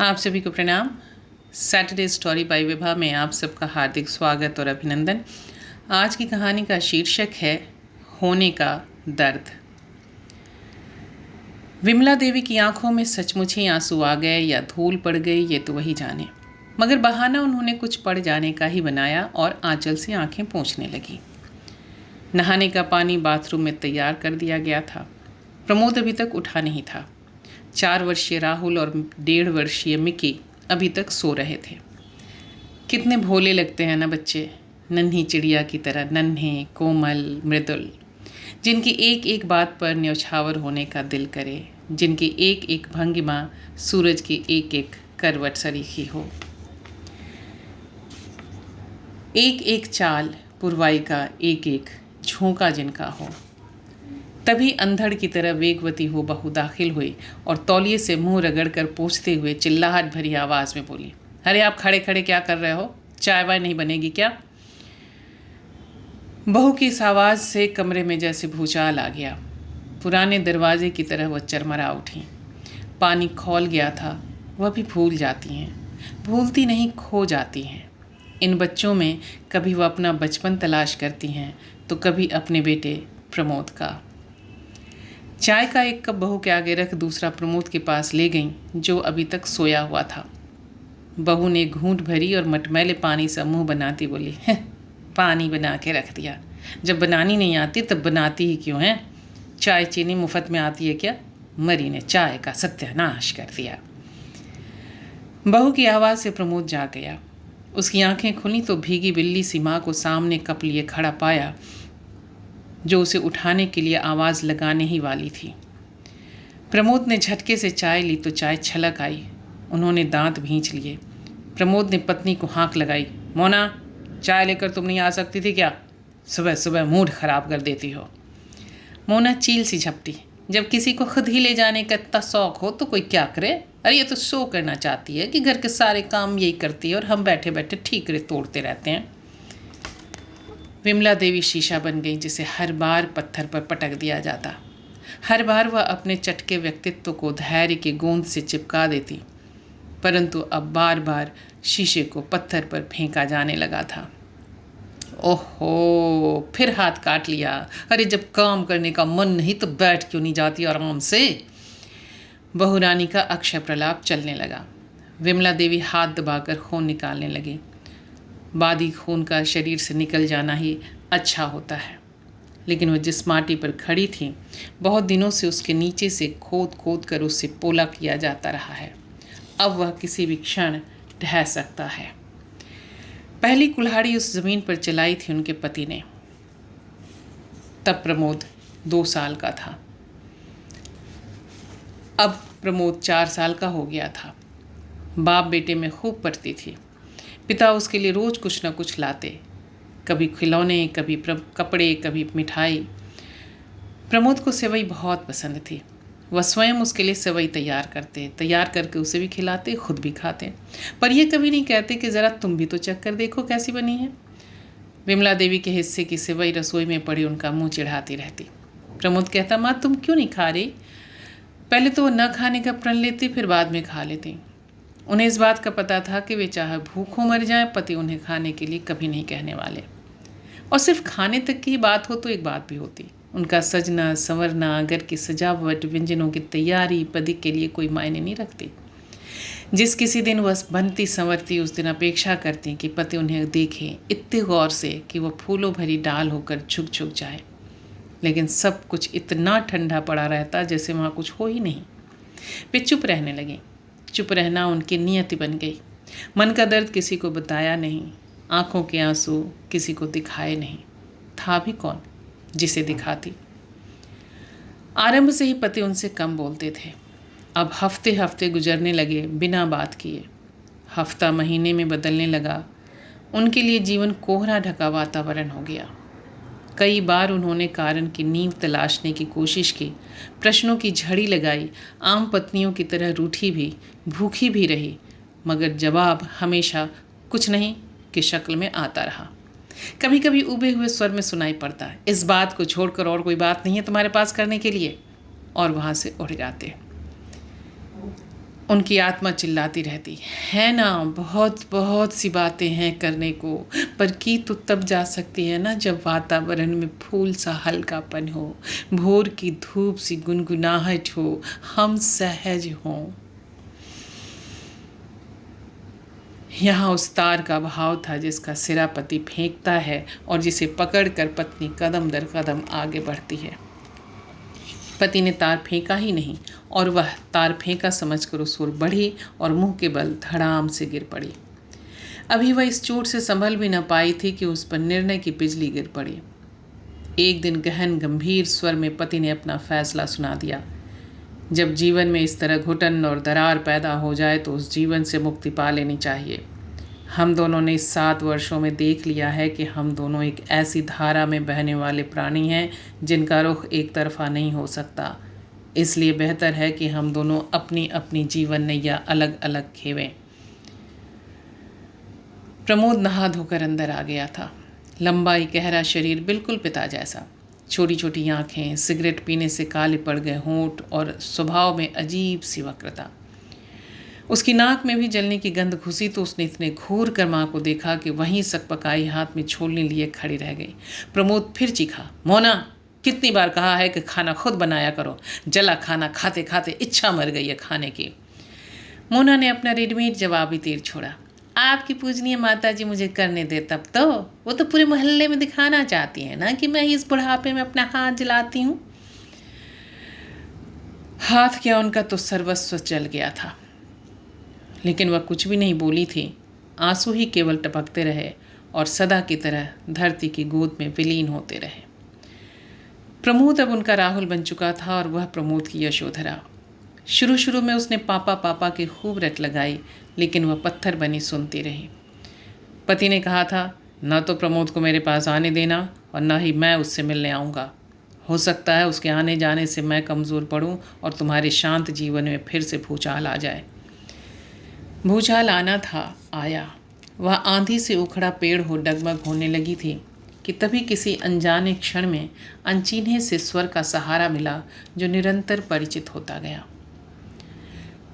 आप सभी को प्रणाम। सैटरडे स्टोरी बाय विभा में आप सबका हार्दिक स्वागत और अभिनंदन। आज की कहानी का शीर्षक है होने का दर्द। विमला देवी की आंखों में सचमुच ही आंसू आ गए या धूल पड़ गई, ये तो वही जाने, मगर बहाना उन्होंने कुछ पड़ जाने का ही बनाया और आंचल से आंखें पोंछने लगी। नहाने का पानी बाथरूम में तैयार कर दिया गया था। प्रमोद अभी तक उठा नहीं था। 4 वर्षीय राहुल और 1.5 वर्षीय मिकी अभी तक सो रहे थे। कितने भोले लगते हैं ना बच्चे, नन्ही चिड़िया की तरह, नन्हे, कोमल, मृदुल, जिनकी एक एक बात पर न्यौछावर होने का दिल करे, जिनकी एक एक भंगिमा सूरज की एक एक करवट सरीखी हो, एक एक चाल पुरवाई का एक एक झोंका जिनका हो। तभी अंधड़ की तरह वेगवती हो बहू दाखिल हुई और तौलिए से मुंह रगड़कर पोंछते हुए चिल्लाहट भरी आवाज़ में बोली, अरे आप खड़े खड़े क्या कर रहे हो? चाय वाय नहीं बनेगी क्या? बहू की इस आवाज़ से कमरे में जैसे भूचाल आ गया। पुराने दरवाजे की तरह वह चरमरा उठी। पानी खौल गया था, वह भी भूल जाती हैं, भूलती नहीं खो जाती हैं। इन बच्चों में कभी वह अपना बचपन तलाश करती हैं तो कभी अपने बेटे प्रमोद का। चाय का एक कप बहू के आगे रख दूसरा प्रमोद के पास ले गई, जो अभी तक सोया हुआ था। बहू ने घूंट भरी और मटमैले पानी से मुंह बनाती बोली, पानी बना के रख दिया, जब बनानी नहीं आती तब बनाती ही क्यों है? चाय चीनी मुफ्त में आती है क्या? मरी ने चाय का सत्यानाश कर दिया। बहू की आवाज़ से प्रमोद जाग गया। उसकी आंखें खुली तो भीगी बिल्ली सी माँ को सामने कप लिए खड़ा पाया, जो उसे उठाने के लिए आवाज़ लगाने ही वाली थी। प्रमोद ने झटके से चाय ली तो चाय छलक आई। उन्होंने दांत भींच लिए। प्रमोद ने पत्नी को हाँक लगाई, मोना, चाय लेकर तुम नहीं आ सकती थी क्या? सुबह सुबह मूड खराब कर देती हो। मोना चील सी झपटी, जब किसी को खुद ही ले जाने का इतना शौक हो तो कोई क्या करे? अरे ये तो शो करना चाहती है कि घर के सारे काम यही करती है और हम बैठे बैठे ठीकरे तोड़ते रहते हैं। विमला देवी शीशा बन गई, जिसे हर बार पत्थर पर पटक दिया जाता। हर बार वह अपने चटके व्यक्तित्व को धैर्य के गोंद से चिपका देती, परंतु अब बार बार शीशे को पत्थर पर फेंका जाने लगा था। ओहो, फिर हाथ काट लिया। अरे जब काम करने का मन नहीं तो बैठ क्यों नहीं जाती आराम से? बहुरानी का अक्षय प्रलाप चलने लगा। विमला देवी हाथ दबाकर खून निकालने लगी। बादी खून का शरीर से निकल जाना ही अच्छा होता है, लेकिन वह जिस माटी पर खड़ी थी, बहुत दिनों से उसके नीचे से खोद खोद कर उससे पोला किया जाता रहा है। अब वह किसी भी क्षण ढह सकता है। पहली कुल्हाड़ी उस जमीन पर चलाई थी उनके पति ने। तब प्रमोद 2 साल का था। अब प्रमोद 4 साल का हो गया था। बाप बेटे में खूब पड़ती थी। पिता उसके लिए रोज़ कुछ न कुछ लाते, कभी खिलौने, कभी कपड़े, कभी मिठाई। प्रमोद को सेवई बहुत पसंद थी। वह स्वयं उसके लिए सेवई तैयार करके उसे भी खिलाते, खुद भी खाते, पर यह कभी नहीं कहते कि ज़रा तुम भी तो चख कर देखो कैसी बनी है। विमला देवी के हिस्से की सेवई रसोई में पड़ी उनका मुंह चिढ़ाती रहती। प्रमोद कहता, माँ तुम क्यों नहीं खा रही? पहले तो वो न खाने का प्रण लेती, फिर बाद में खा लेती। उन्हें इस बात का पता था कि वे चाहे भूखों मर जाएं, पति उन्हें खाने के लिए कभी नहीं कहने वाले। और सिर्फ खाने तक की बात हो तो एक बात भी होती, उनका सजना संवरना, घर की सजावट, व्यंजनों की तैयारी पति के लिए कोई मायने नहीं रखती। जिस किसी दिन वह बनती संवरती, उस दिन अपेक्षा करती कि पति उन्हें देखे इतने गौर से कि वह फूलों भरी डाल होकर झुक झुक जाए। लेकिन सब कुछ इतना ठंडा पड़ा रहता जैसे वहाँ कुछ हो ही नहीं। वे चुप रहने लगे। चुप रहना उनकी नियति बन गई। मन का दर्द किसी को बताया नहीं, आंखों के आंसू किसी को दिखाए नहीं। था भी कौन जिसे दिखाती? आरंभ से ही पति उनसे कम बोलते थे। अब हफ्ते हफ्ते गुजरने लगे बिना बात किए। हफ्ता महीने में बदलने लगा। उनके लिए जीवन कोहरा ढका वातावरण हो गया। कई बार उन्होंने कारण की नींव तलाशने की कोशिश की, प्रश्नों की झड़ी लगाई, आम पत्नियों की तरह रूठी भी, भूखी भी रही, मगर जवाब हमेशा कुछ नहीं की शक्ल में आता रहा। कभी कभी उबे हुए स्वर में सुनाई पड़ता, इस बात को छोड़कर और कोई बात नहीं है तुम्हारे पास करने के लिए, और वहाँ से उड़ जाते। उनकी आत्मा चिल्लाती रहती है ना, बहुत बहुत सी बातें हैं करने को, पर की तो तब जा सकती है ना जब वातावरण में फूल सा हल्कापन हो, भोर की धूप सी गुनगुनाहट हो, हम सहज हों। यहाँ उस तार का भाव था जिसका सिरा पति फेंकता है और जिसे पकड़कर पत्नी कदम दर कदम आगे बढ़ती है। पति ने तार फेंका ही नहीं और वह तार फेंका समझकर उस ओर बढ़ी और मुंह के बल धड़ाम से गिर पड़ी। अभी वह इस चोट से संभल भी न पाई थी कि उस पर निर्णय की बिजली गिर पड़ी। एक दिन गहन गंभीर स्वर में पति ने अपना फैसला सुना दिया। जब जीवन में इस तरह घुटन और दरार पैदा हो जाए तो उस जीवन से मुक्ति पा लेनी चाहिए। हम दोनों ने इस 7 वर्षों में देख लिया है कि हम दोनों एक ऐसी धारा में बहने वाले प्राणी हैं जिनका रुख एक तरफा नहीं हो सकता। इसलिए बेहतर है कि हम दोनों अपनी अपनी जीवन नैया अलग अलग खेवें। प्रमोद नहा धोकर अंदर आ गया था। लंबाई गहरा शरीर, बिल्कुल पिता जैसा। छोटी छोटी आँखें, सिगरेट पीने से काले पड़ गए होंठ और स्वभाव में अजीब सी वक्रता। उसकी नाक में भी जलने की गंध घुसी तो उसने इतने घूर कर माँ को देखा कि वहीं सकपकाई हाथ में छोलने लिए खड़ी रह गई। प्रमोद फिर चीखा, मोना, कितनी बार कहा है कि खाना खुद बनाया करो। जला खाना खाते खाते इच्छा मर गई है खाने की। मोना ने अपना रेडीमेड जवाबी तीर छोड़ा, आपकी पूजनीय माता जी मुझे करने दे तब तो। वो तो पूरे मोहल्ले में दिखाना चाहती है ना कि मैं इस बुढ़ापे में अपना हाथ जलाती हूँ। हाथ क्या, उनका तो सर्वस्व जल गया था। लेकिन वह कुछ भी नहीं बोली थी। आंसू ही केवल टपकते रहे और सदा की तरह धरती की गोद में विलीन होते रहे। प्रमोद अब उनका राहुल बन चुका था और वह प्रमोद की यशोधरा। शुरू शुरू में उसने पापा पापा की खूब रट लगाई, लेकिन वह पत्थर बनी सुनती रही। पति ने कहा था, न तो प्रमोद को मेरे पास आने देना और न ही मैं उससे मिलने आऊँगा। हो सकता है उसके आने जाने से मैं कमज़ोर पड़ूँ और तुम्हारे शांत जीवन में फिर से भूचाल आ जाए। भूचाल आना था, आया। वह आंधी से उखड़ा पेड़ हो डगमग होने लगी थी कि तभी किसी अनजाने क्षण में अनचिन्हे से स्वर का सहारा मिला जो निरंतर परिचित होता गया।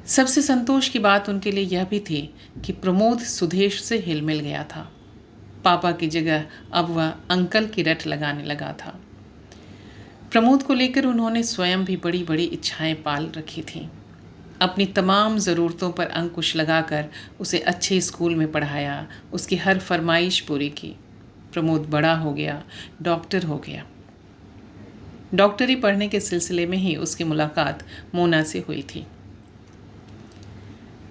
सबसे संतोष की बात उनके लिए यह भी थी कि प्रमोद सुदेश से हिल मिल गया था। पापा की जगह अब वह अंकल की रट लगाने लगा था। प्रमोद को लेकर उन्होंने स्वयं भी बड़ी बड़ी इच्छाएं पाल रखी थीं। अपनी तमाम ज़रूरतों पर अंकुश लगाकर उसे अच्छे स्कूल में पढ़ाया, उसकी हर फरमाइश पूरी की। प्रमोद बड़ा हो गया, डॉक्टर हो गया। डॉक्टरी पढ़ने के सिलसिले में ही उसकी मुलाकात मोना से हुई थी।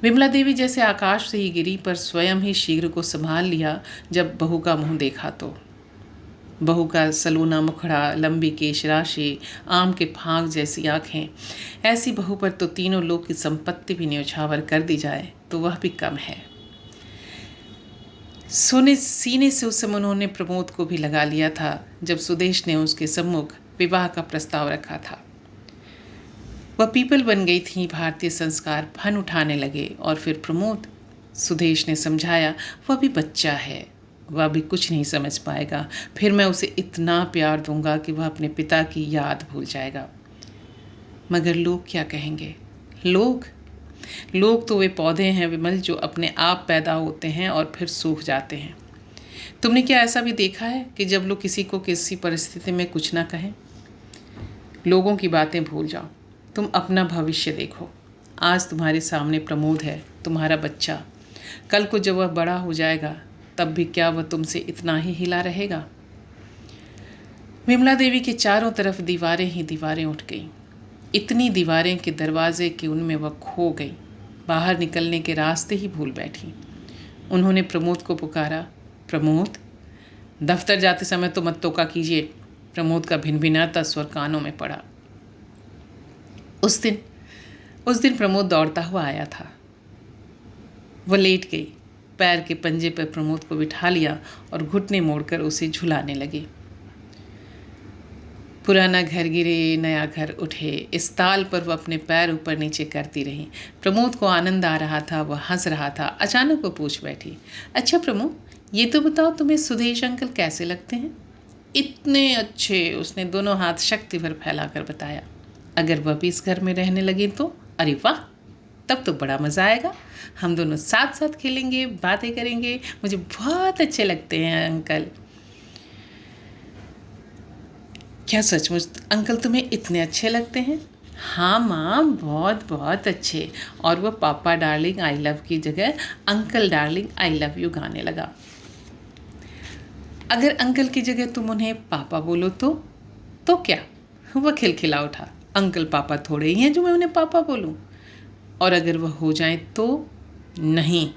विमला देवी जैसे आकाश से ही गिरी, पर स्वयं ही शीघ्र को संभाल लिया जब बहू का मुंह देखा तो। बहू का सलूना मुखड़ा, लंबी केश राशि, आम के फांक जैसी आँखें, ऐसी बहू पर तो तीनों लोग की संपत्ति भी न्यौछावर कर दी जाए तो वह भी कम है। सोने सीने से उस समय उन्होंने प्रमोद को भी लगा लिया था जब सुदेश ने उसके सम्मुख विवाह का प्रस्ताव रखा था। वह पीपल बन गई थी, भारतीय संस्कार फन उठाने लगे। और फिर प्रमोद, सुदेश ने समझाया, वह भी बच्चा है, वह भी कुछ नहीं समझ पाएगा। फिर मैं उसे इतना प्यार दूंगा कि वह अपने पिता की याद भूल जाएगा। मगर लोग क्या कहेंगे? लोग तो वे पौधे हैं विमल जो अपने आप पैदा होते हैं और फिर सूख जाते हैं। तुमने क्या ऐसा भी देखा है कि जब लोग किसी को किसी परिस्थिति में कुछ ना कहें? लोगों की बातें भूल जाओ, तुम अपना भविष्य देखो। आज तुम्हारे सामने प्रमोद है, तुम्हारा बच्चा। कल को जब वह बड़ा हो जाएगा तब भी क्या वह तुमसे इतना ही हिला रहेगा? विमला देवी के चारों तरफ दीवारें ही दीवारें उठ गईं। इतनी दीवारें कि दरवाजे के उनमें वह खो गई, बाहर निकलने के रास्ते ही भूल बैठी। उन्होंने प्रमोद को पुकारा, प्रमोद। दफ्तर जाते समय तो मत टोका कीजिए। प्रमोद का भिनभिनाता स्वर कानों में पड़ा। उस दिन प्रमोद दौड़ता हुआ आया था। वह लेट गई, पैर के पंजे पर प्रमोद को बिठा लिया और घुटने मोड़कर उसे झुलाने लगी। पुराना घर गिरे, नया घर उठे, इस ताल पर वह अपने पैर ऊपर नीचे करती रही। प्रमोद को आनंद आ रहा था, वह हंस रहा था। अचानक वो पूछ बैठी, अच्छा प्रमोद, ये तो बताओ तुम्हें सुदेश अंकल कैसे लगते हैं? इतने अच्छे, उसने दोनों हाथ शक्ति भर फैलाकर बताया। अगर वह भी इस घर में रहने लगी तो? अरे वाह! तब तो बड़ा मज़ा आएगा। हम दोनों साथ साथ खेलेंगे, बातें करेंगे। मुझे बहुत अच्छे लगते हैं अंकल। क्या सचमुच अंकल तुम्हें इतने अच्छे लगते हैं? हाँ माँ, बहुत बहुत अच्छे। और वह पापा डार्लिंग आई लव की जगह uncle darling I love you गाने लगा। अगर अंकल की जगह तुम उन्हें पापा बोलो तो क्या? वह खिलखिला उठा। अंकल पापा थोड़े ही हैं जो मैं उन्हें पापा बोलूं। और अगर वह हो जाए तो? नहीं।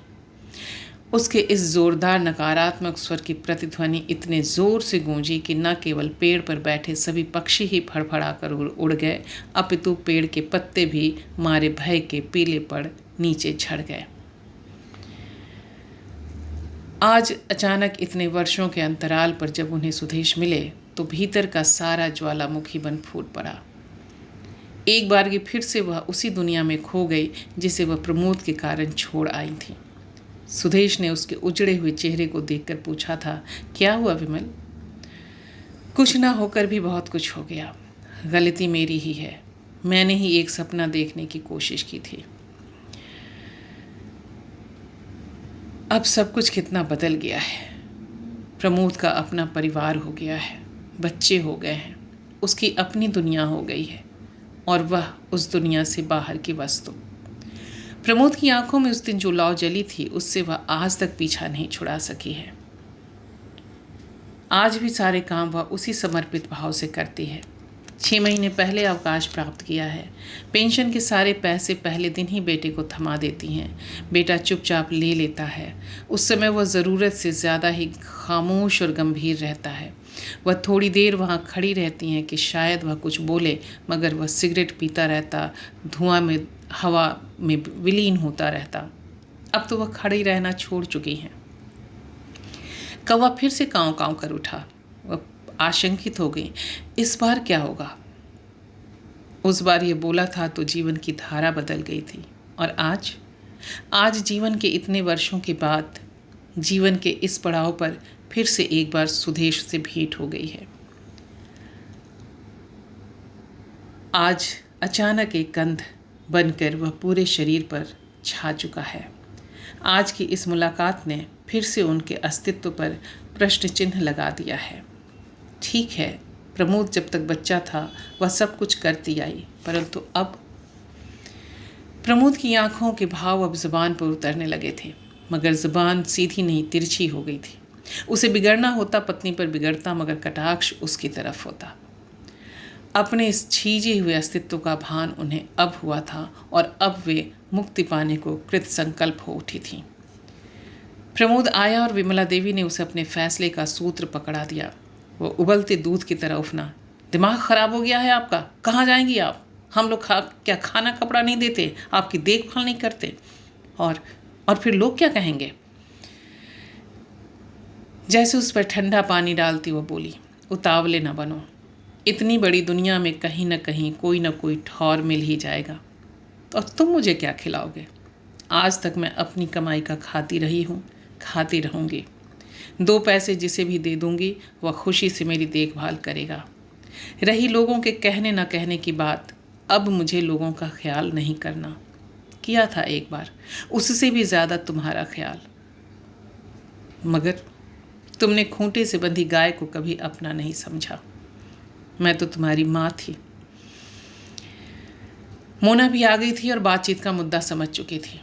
उसके इस जोरदार नकारात्मक स्वर की प्रतिध्वनि इतने जोर से गूंजी कि न केवल पेड़ पर बैठे सभी पक्षी ही फड़फड़ा कर उड़ गए, अपितु पेड़ के पत्ते भी मारे भय के पीले पड़ नीचे झड़ गए। आज अचानक इतने वर्षों के अंतराल पर जब उन्हें सुदेश मिले तो भीतर का सारा ज्वालामुखी बन फूट पड़ा। एक बार की फिर से वह उसी दुनिया में खो गई जिसे वह प्रमोद के कारण छोड़ आई थी। सुदेश ने उसके उजड़े हुए चेहरे को देखकर पूछा था, क्या हुआ विमल? कुछ ना होकर भी बहुत कुछ हो गया। गलती मेरी ही है। मैंने ही एक सपना देखने की कोशिश की थी। अब सब कुछ कितना बदल गया है। प्रमोद का अपना परिवार हो गया है, बच्चे हो गए हैं, उसकी अपनी दुनिया हो गई है और वह उस दुनिया से बाहर की वस्तु। प्रमोद की आंखों में उस दिन जो लौ जली थी उससे वह आज तक पीछा नहीं छुड़ा सकी है। आज भी सारे काम वह उसी समर्पित भाव से करती है। 6 महीने पहले अवकाश प्राप्त किया है। पेंशन के सारे पैसे पहले दिन ही बेटे को थमा देती हैं। बेटा चुपचाप ले लेता है। उस समय वह ज़रूरत से ज़्यादा ही खामोश और गंभीर रहता है। वह थोड़ी देर वहाँ खड़ी रहती हैं कि शायद वह कुछ बोले, मगर वह सिगरेट पीता रहता, धुआं में हवा में विलीन होता रहता। अब तो वह खड़ी रहना छोड़ चुकी हैं। कौवा फिर से काँव काँव कर उठा। वह आशंकित हो गई। इस बार क्या होगा? उस बार ये बोला था तो जीवन की धारा बदल गई थी। और आज जीवन के इतने वर्षों के बाद जीवन के इस पड़ाव पर फिर से एक बार सुदेश से भेंट हो गई है। आज अचानक एक गंध बनकर वह पूरे शरीर पर छा चुका है। आज की इस मुलाकात ने फिर से उनके अस्तित्व पर प्रश्न चिन्ह लगा दिया है। ठीक है, प्रमोद जब तक बच्चा था वह सब कुछ करती आई, परंतु अब प्रमोद की आंखों के भाव अब जुबान पर उतरने लगे थे, मगर जुबान सीधी नहीं तिरछी हो गई थी। उसे बिगड़ना होता पत्नी पर बिगड़ता, मगर कटाक्ष उसकी तरफ होता। अपने इस छीजे हुए अस्तित्व का भान उन्हें अब हुआ था और अब वे मुक्ति पाने को कृत संकल्प हो उठी थी। प्रमोद आया और विमला देवी ने उसे अपने फैसले का सूत्र पकड़ा दिया। वो उबलते दूध की तरह उफना। दिमाग खराब हो गया है आपका? कहाँ जाएंगी आप? हम लोग क्या खाना कपड़ा नहीं देते? आपकी देखभाल नहीं करते? और फिर लोग क्या कहेंगे? जैसे उस पर ठंडा पानी डालती वो बोली, उतावले न बनो। इतनी बड़ी दुनिया में कहीं न कहीं कोई न कोई ठौर मिल ही जाएगा। और तुम मुझे क्या खिलाओगे? आज तक मैं अपनी कमाई का खाती रही हूँ, खाती रहूँगी। 2 पैसे जिसे भी दे दूँगी वह खुशी से मेरी देखभाल करेगा। रही लोगों के कहने न कहने की बात, अब मुझे लोगों का ख्याल नहीं करना। किया था एक बार, उससे भी ज़्यादा तुम्हारा ख्याल। मगर तुमने खूंटे से बंधी गाय को कभी अपना नहीं समझा। मैं तो तुम्हारी माँ थी। मोना भी आ गई थी और बातचीत का मुद्दा समझ चुकी थी।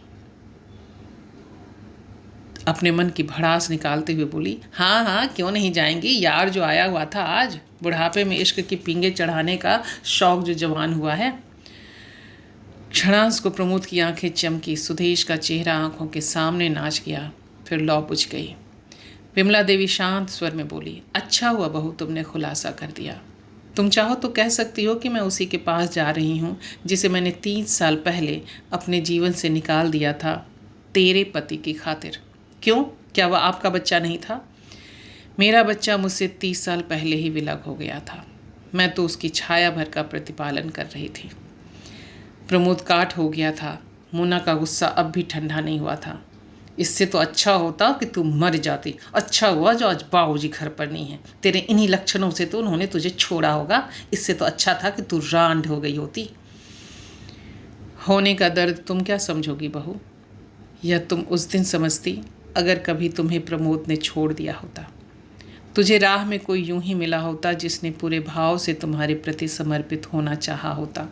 अपने मन की भड़ास निकालते हुए बोली, हाँ क्यों नहीं जाएंगी यार, जो आया हुआ था आज। बुढ़ापे में इश्क की पींगे चढ़ाने का शौक जो जवान हुआ है। क्षणांश को प्रमोद की आंखें चमकी। सुदेश का चेहरा आंखों के सामने नाच गया, फिर लौ बुझ गई। विमला देवी शांत स्वर में बोली, अच्छा हुआ बहू तुमने खुलासा कर दिया। तुम चाहो तो कह सकती हो कि मैं उसी के पास जा रही हूँ जिसे मैंने 30 साल पहले अपने जीवन से निकाल दिया था, तेरे पति की खातिर। क्यों? क्या वह आपका बच्चा नहीं था? मेरा बच्चा मुझसे 30 साल पहले ही विलग हो गया था। मैं तो उसकी छाया भर का प्रतिपालन कर रही थी। प्रमोद काट हो गया था। मोना का गुस्सा अब भी ठंडा नहीं हुआ था। इससे तो अच्छा होता कि तू मर जाती। अच्छा हुआ जो आज बाबूजी घर पर नहीं है। तेरे इन्हीं लक्षणों से तो उन्होंने तुझे छोड़ा होगा। इससे तो अच्छा था कि तू रांड हो गई होती। होने का दर्द तुम क्या समझोगी बहू? यह तुम उस दिन समझती अगर कभी तुम्हें प्रमोद ने छोड़ दिया होता। तुझे राह में कोई यूं ही मिला होता जिसने पूरे भाव से तुम्हारे प्रति समर्पित होना चाहा होता।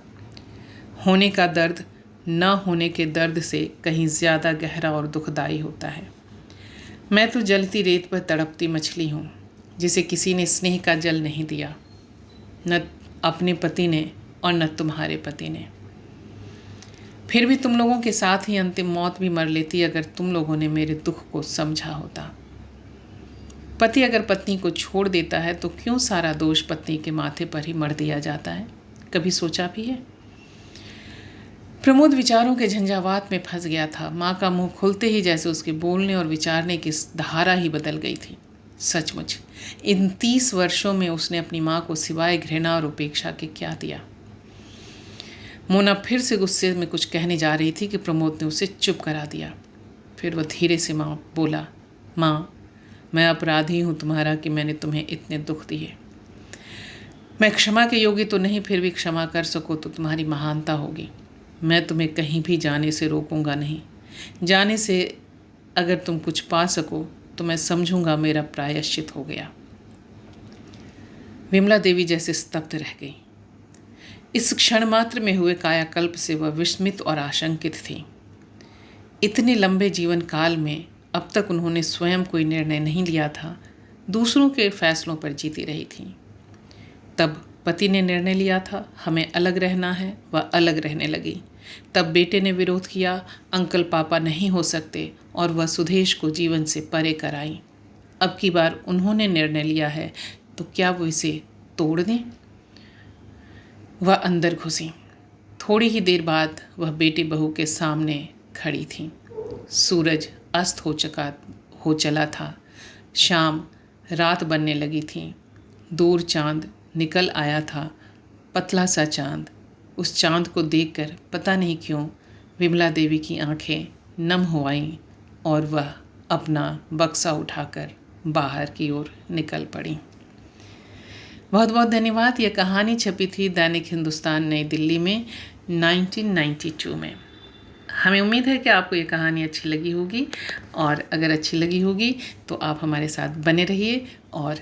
होने का दर्द न होने के दर्द से कहीं ज़्यादा गहरा और दुखदाई होता है। मैं तो जलती रेत पर तड़पती मछली हूँ जिसे किसी ने स्नेह का जल नहीं दिया, न अपने पति ने और न तुम्हारे पति ने। फिर भी तुम लोगों के साथ ही अंतिम मौत भी मर लेती अगर तुम लोगों ने मेरे दुख को समझा होता। पति अगर पत्नी को छोड़ देता है तो क्यों सारा दोष पत्नी के माथे पर ही मर दिया जाता है? कभी सोचा भी है? प्रमोद विचारों के झंझावात में फंस गया था। माँ का मुंह खुलते ही जैसे उसके बोलने और विचारने की धारा ही बदल गई थी। सचमुच इन 30 वर्षों में उसने अपनी माँ को सिवाय घृणा और उपेक्षा के क्या दिया? मोना फिर से गुस्से में कुछ कहने जा रही थी कि प्रमोद ने उसे चुप करा दिया। फिर वह धीरे से बोला, माँ, मैं अपराधी हूँ तुम्हारा कि मैंने तुम्हें इतने दुख दिए। मैं क्षमा के योग्य तो नहीं, फिर भी क्षमा कर सको तो तुम्हारी महानता होगी। मैं तुम्हें कहीं भी जाने से रोकूंगा नहीं। जाने से अगर तुम कुछ पा सको तो मैं समझूंगा मेरा प्रायश्चित हो गया। विमला देवी जैसे स्तब्ध रह गई। इस क्षण मात्र में हुए कायाकल्प से वह विस्मित और आशंकित थी। इतने लंबे जीवन काल में अब तक उन्होंने स्वयं कोई निर्णय नहीं लिया था, दूसरों के फैसलों पर जीती रही थी। तब पति ने निर्णय लिया था हमें अलग रहना है, वह अलग रहने लगी। तब बेटे ने विरोध किया, अंकल पापा नहीं हो सकते, और वह सुदेश को जीवन से परे कराई। अब की बार उन्होंने निर्णय लिया है तो क्या वो इसे तोड़ दें? वह अंदर घुसी। थोड़ी ही देर बाद वह बेटी बहू के सामने खड़ी थी। सूरज अस्त हो चला था। शाम रात बनने लगी थी। दूर चांद निकल आया था, पतला सा चांद। उस चांद को देखकर पता नहीं क्यों विमला देवी की आंखें नम हो आईं और वह अपना बक्सा उठाकर बाहर की ओर निकल पड़ी। बहुत बहुत धन्यवाद। यह कहानी छपी थी दैनिक हिंदुस्तान नई दिल्ली में 1992 में। हमें उम्मीद है कि आपको ये कहानी अच्छी लगी होगी, और अगर अच्छी लगी होगी तो आप हमारे साथ बने रहिए और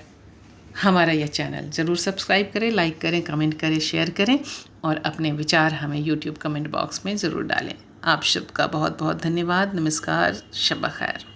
हमारा यह चैनल ज़रूर सब्सक्राइब करें, लाइक करें, कमेंट करें, शेयर करें और अपने विचार हमें यूट्यूब कमेंट बॉक्स में ज़रूर डालें। आप सबका बहुत बहुत धन्यवाद। नमस्कार, शब ख़ैर।